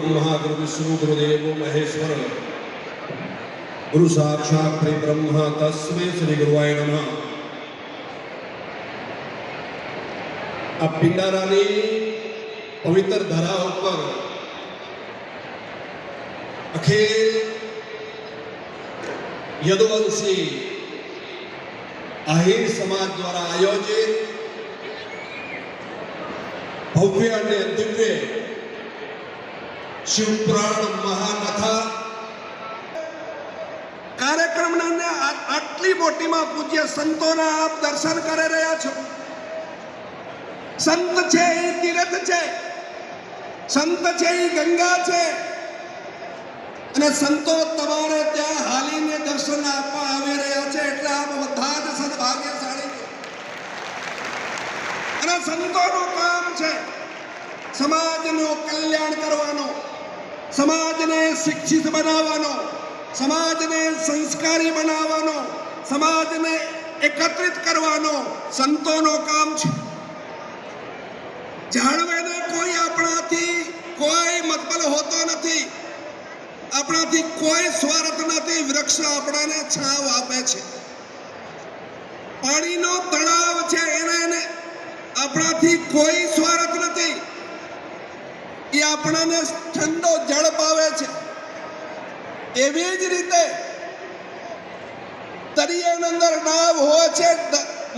ब्रह्मा गुरु विष्णु गुरुदेव महेश्वर गुरु साक्षात् परब्रह्म तस्मै श्री गुरुवाय नमः। आ पिंडारानी पवित्र धरा पर अखिल यदुवंशी आहिर समाज द्वारा आयोजित भव्य અને દિવ્ય શિવપુરાણ મહાકથા કાર્યક્રમના આટલી મોટીમાં પૂજ્ય સંતોના આપ દર્શન કરી રહ્યા છો। સંત છે એ તીર્થ છે, સંત છે એ ગંગા છે અને સંતો તમારે ત્યાં હાલીને દર્શન આપવા આવી રહ્યા છે એટલે આપ બધા જ સદભાગ્યશાળી છો। અને સંતોનું કામ છે સમાજનું કલ્યાણ કરવાનો, સમાજને શિક્ષિત બનાવવાનો, સમાજને સંસ્કારી બનાવવાનો, સમાજને એકત્રિત કરવાનો સંતોનો કામ છે। જાણવેને કોઈ આપણાથી કોઈ મતલબ હોતો નથી, આપણાથી કોઈ સ્વાર્થ નથી। વૃક્ષ આપણાને છાવ આપે છે, પાણીનો તળાવ છે એને આપણાથી કોઈ સ્વાર્થ નથી, એ આપણને ઠંડો જળ પાવે છે। એવી જ રીતે દરિયાની અંદર નાવ હોય છે,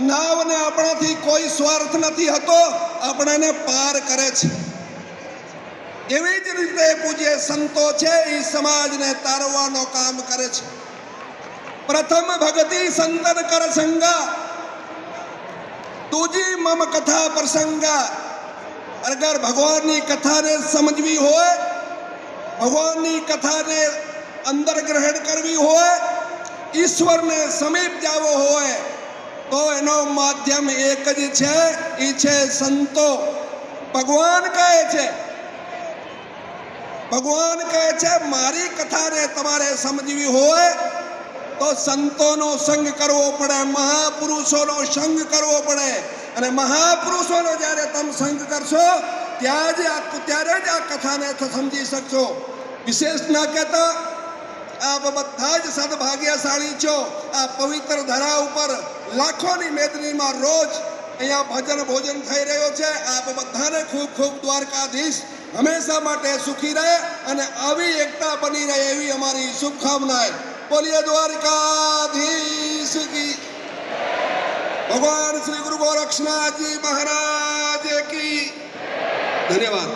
નાવને આપણાથી કોઈ સ્વાર્થ નથી હતો, આપણને પાર કરે છે। એવી જ રીતે પૂજ્ય સંતો છે એ સમાજને તારવાનો કામ કરે છે। પ્રથમ ભક્તિ સંતન કર સંગા, दूजी मम कथा प्रसंगा। अगर भगवान की कथा ने समझवी हो, भगवान की कथा ने अंदर ग्रहण करवी हो, ईश्वर ने समीप जावो हो तो एनो माध्यम एक ज छे, ई छे संतो। भगवान कहे छे, भगवान कहे छे मारी कथा ने तमारे समझवी हो तो संतोनो संग करवो पड़े, महापुरुषोनो संग करवो पड़े। अने महापुरुषोनो ज्यारे तम संग करशो त्यारे ज आ कथाने समझी शकशो। विशेष न कहता आप बधा ज सद्भाग्यशाળી છો। आ पवित्र धरा ઉપર લાખોની મેદનીમાં રોજ અહીંયા ભજન ભોજન થઈ રહ્યો છે। આપ બધાને ખૂબ ખૂબ દ્વારકાધીશ હંમેશા માટે સુખી રહે અને આવી એકતા બની રહે એવી અમારી શુભકામનાएं। बोलिए द्वारकाधीश की, भगवान श्री गुरु गोरक्षनाथ जी महाराज की। धन्यवाद।